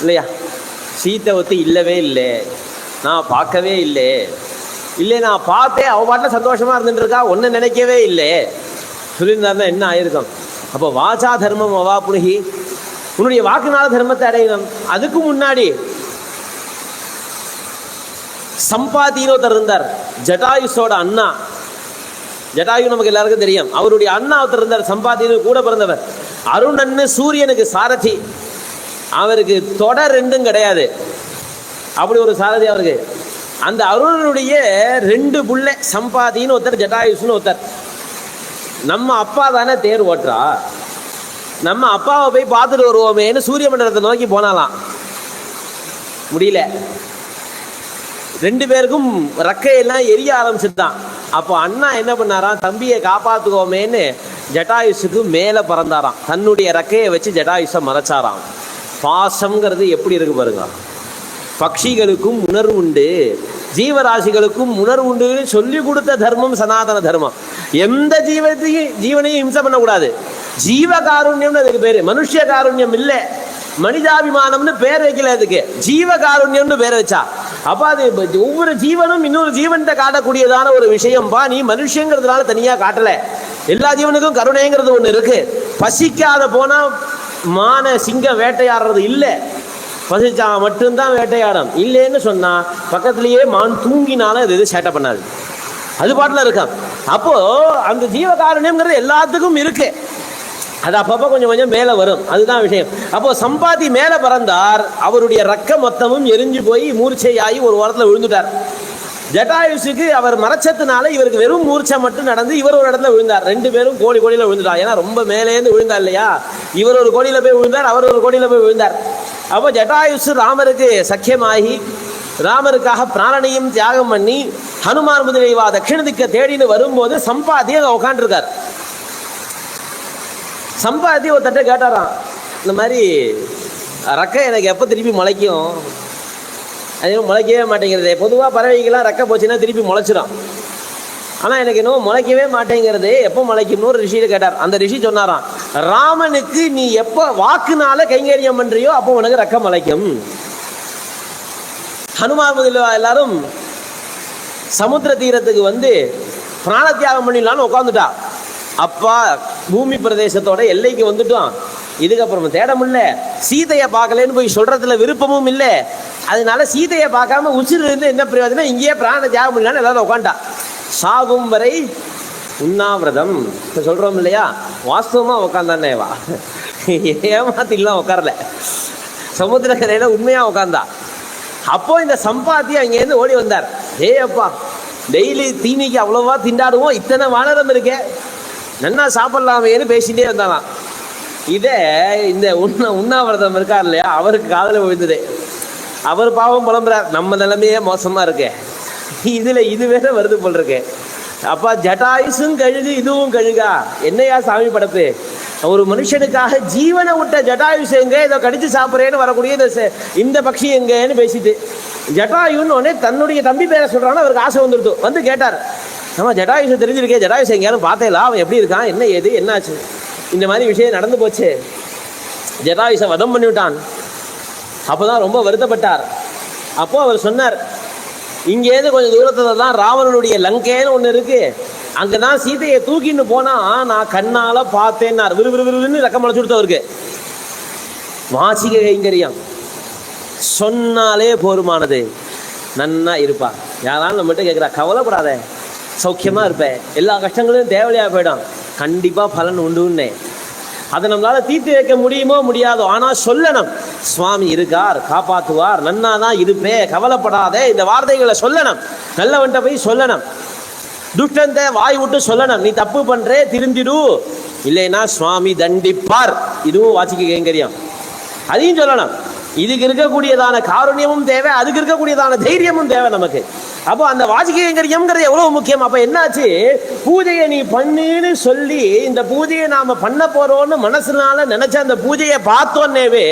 இல்லையா? சீத்தை ஒத்து இல்லவே இல்லை, நான் பார்க்கவே இல்லை, இல்லை நான் பார்த்தேன் அவள் பாட்டில் சந்தோஷமாக இருந்துட்டு இருக்கா, ஒன்றும் நினைக்கவே இல்லை சொல்லியிருந்தாருன்னா என்ன ஆயிருக்கும்? அப்போ வாச்சா தர்மம் அவா புனிகி, உன்னுடைய வாக்குனால தர்மத்தை அடையணும். அதுக்கு முன்னாடி சம்பாதின்னு ஒருத்தர் இருந்தார், ஜட்டாயுஸோட அண்ணா. ஜட்டாயு நமக்கு எல்லாருக்கும் தெரியும். அவருடைய அண்ணா ஒருத்தர் இருந்தார், சம்பாதின்னு கூட பிறந்தவர். அருணன்னு சூரியனுக்கு சாரதி, அவருக்கு தொடர் ரெண்டும் கிடையாது, அப்படி ஒரு சாரதி அவருக்கு. அந்த அருணனுடைய 2 புள்ள, சம்பாதின்னு ஒருத்தர், ஜட்டாயுஸ்னு ஒருத்தர். நம்ம அப்பா தானே தேர் ஓட்டுறா, நம்ம அப்பாவை போய் பார்த்துட்டு வருவோமேன்னு சூரிய மண்டலத்தை நோக்கி போனாலாம், முடியல. 2 பேருக்கும் ரக்கையெல்லாம் எரிய ஆரம்பிச்சுட்டான். அப்போ அண்ணா என்ன பண்ணாராம், தம்பியை காப்பாற்றுவோமேன்னு ஜட்டாயுஸுக்கு மேலே பறந்தாராம். தன்னுடைய ரக்கையை வச்சு ஜட்டாயுஸை மறைச்சாராம். பாசம்ங்கிறது எப்படி இருக்கு பாருங்க. பட்சிகளுக்கும் உணர்வு உண்டு, ஜீவராசிகளுக்கும் உணர்வு உண்டுன்னு சொல்லி கொடுத்த தர்மம் சனாதன தர்மம். எந்த ஜீவனையும் ஹிம்சை பண்ணக்கூடாது. ஜீவகாருண்யம்னு அதுக்கு பேரு, மனுஷ காருண்யம் இல்லை. மனிதாபிமானம்னு பேர் வைக்கல, அதுக்கு ஜீவகாருண்யம்னு பேர் வச்சா. அப்ப அது ஒவ்வொரு ஜீவனும் இன்னொரு ஜீவன்கிட்ட காட்டக்கூடியதான ஒரு விஷயம்பா. நீ மனுஷங்கிறதுனால தனியா காட்டல, எல்லா ஜீவனுக்கும் கருணைங்கிறது ஒண்ணு இருக்கு. பசிக்காத போனா மான சிங்க வேட்டையாடுறது இல்லை, பசிச்சா மட்டும்தான் வேட்டையாடும். இல்லைன்னு சொன்னா பக்கத்திலேயே மான் தூங்கினாலும் அது எது சேட்டை பண்ணாது, அது பாட்டில் இருக்கான். அப்போ அந்த ஜீவகாருண்யம்ங்கிறது எல்லாத்துக்கும் இருக்கு, அது அப்பப்போ கொஞ்சம் கொஞ்சம் மேலே வரும், அதுதான் விஷயம். அப்போ சம்பாதி மேலே பறந்தார், அவருடைய ரக்க மொத்தமும் எரிஞ்சு போய் மூர்ச்சையாகி ஒரு வாரத்தில் விழுந்துட்டார். ஜட்டாயுஸுக்கு அவர் மறைச்சதுனால இவருக்கு வெறும் மூர்ச்சை மட்டும் நடந்து இவர் ஒரு இடத்துல விழுந்தார். 2 பேரும் கோடியில் விழுந்துட்டார். ஏன்னா ரொம்ப மேலேருந்து விழுந்தார் இல்லையா, இவர் ஒரு கோடியில் போய் விழுந்தார், அவர் ஒரு கோடியில் போய் விழுந்தார். அப்போ ஜட்டாயுஸ் ராமருக்கு சக்கியமாகி ராமருக்காக பிராணனையும் தியாகம் பண்ணி ஹனுமான் முதலியவா தட்சிண திக்க தேடின்னு வரும்போது சம்பாதி அங்கே உட்காந்துருக்கார். சம்பாதி ஒரு தட்டை கேட்டாராம், இந்த மாதிரி ரக்கை எனக்கு எப்போ திருப்பி முளைக்கும், அது முளைக்கவே மாட்டேங்கிறது. பொதுவாக பறவைகள்லாம் ரெக்கை போச்சுன்னா திருப்பி முளைச்சிடும், ஆனால் எனக்கு இன்னும் முளைக்கவே மாட்டேங்கிறது, எப்போ முளைக்கும்னு ஒரு ரிஷியை கேட்டார். அந்த ரிஷி சொன்னாராம், ராமனுக்கு நீ எப்போ வாக்குனால கைங்கரியம் பண்றியோ அப்போ உனக்கு ரெக்கை முளைக்கும். ஹனுமான் முதலில் எல்லாரும் சமுத்திர தீரத்துக்கு வந்து பிராண தியாகம் பண்ணிடலான்னு உட்காந்துட்டா. அப்பா பூமி பிரதேசத்தோட எல்லைக்கு வந்துட்டோம், இதுக்கப்புறம் தேட முடியல, சீதையை பார்க்கலன்னு போய் சொல்றதுல விருப்பமும் இல்லை, அதனால சீதையை பார்க்காம உச்சில இருந்து என்ன பிரயோஜனம், இங்கேயே பிராண தியாகம் பண்ணலான்னு எல்லாரும் உட்காண்டா. சாகும் வரை உண்ணாவிரதம் சொல்றோம் இல்லையா, வாஸ்தவமா உட்காந்தானேவா, ஏமாத்திலாம் உட்காரல, சமுத்திர கரையில உண்மையா உட்காந்தா. அப்போ இந்த சம்பாத்தி அங்கேருந்து ஓடி வந்தார். ஏ அப்பா, டெய்லி தீனிக்கு அவ்வளவா திண்டாடுவோம், இத்தனை வானரம் இருக்கே, நன்னா சாப்பிடலாமேன்னு பேசிட்டே வந்தாலாம். இதே இந்த உண்ணாவிரதம் இருக்கார் இல்லையா, அவருக்கு காதல விழுந்தது. அவர் பாவம் புலம்புறார், நம்ம நிலைமையே மோசமா இருக்கு, இதுல இது வேற வருது போல் இருக்கு. அப்பா ஜட்டாயுசும் கழுகு இதுவும் கழுகா, என்னையா சாமி படப்பு, ஒரு மனுஷனுக்காக ஜீவனை விட்ட ஜட்டாயுஸ் எங்க, இதை கடிச்சு சாப்பிட்றேன்னு வரக்கூடிய இந்த பட்சி எங்கன்னு பேசிட்டு ஜட்டாயுன்னு உடனே தன்னுடைய தம்பி பேரை சொல்றான்னு அவருக்கு ஆசை வந்துடுது. வந்து கேட்டார், நம்ம ஜட்டாயுஷை தெரிஞ்சிருக்கேன், ஜட்டாயுஷை எங்கேயாரும் பார்த்தேலா, அவன் எப்படி இருக்கான், என்ன ஏது என்னாச்சு, இந்த மாதிரி விஷயம் நடந்து போச்சு, ஜட்டாயுஷை வதம் பண்ணிவிட்டான். அப்போதான் ரொம்ப வருத்தப்பட்டார். அப்போ அவர் சொன்னார், இங்கேருந்து கொஞ்சம் தூரத்தில் தான் ராவணனுடைய லங்கேன்னு ஒன்று இருக்கு, அங்கதான் சீதையை தூக்கின்னு போனா நான் கண்ணால பார்த்தேன்னார். விறுவிறுவிறுன்னு ரக்கம் முளைச்சுடுத்து அவருக்கு. வாசிக கைங்கரியம் சொன்னாலே போருமானது, நன்னா இருப்பா. யாராலும் நம்மகிட்ட கேட்குறா, கவலைப்படாத, சௌக்கியமா இருப்பேன், எல்லா கஷ்டங்களும் தேவையா போயிடும், கண்டிப்பா பலன் உண்டுன்னே. அதை நம்மளால தீர்த்து வைக்க முடியுமோ முடியாதோ, ஆனா சொல்லணும், சுவாமி இருக்கார், காப்பாற்றுவார், நன்னா தான் இருப்பே, கவலைப்படாதே, இந்த வார்த்தைகளை சொல்லணும். நல்லவன்ட்ட போய் சொல்லணும், துஷ்டந்த வாய் விட்டு சொல்லணும், நீ தப்பு பண்றே திருந்திடு, இல்லைன்னா சுவாமி தண்டிப்பார். இதுவும் வாசிக்க கைங்கரியம், அதையும் சொல்லணும். இதுக்கு இருக்கக்கூடியதான காருண்யமும் தேவை, அதுக்கு இருக்கக்கூடியதான தைரியமும் தேவை நமக்கு. அப்போ அந்த வாசிக்க கைங்கரியம்ங்கிறது எவ்வளவு முக்கியம். அப்ப என்னாச்சு, பூஜையை நீ பண்ணுன்னு சொல்லி இந்த பூஜையை நாம பண்ண போறோம்னு மனசுனால நினைச்ச அந்த பூஜையை பார்த்தோன்னேவே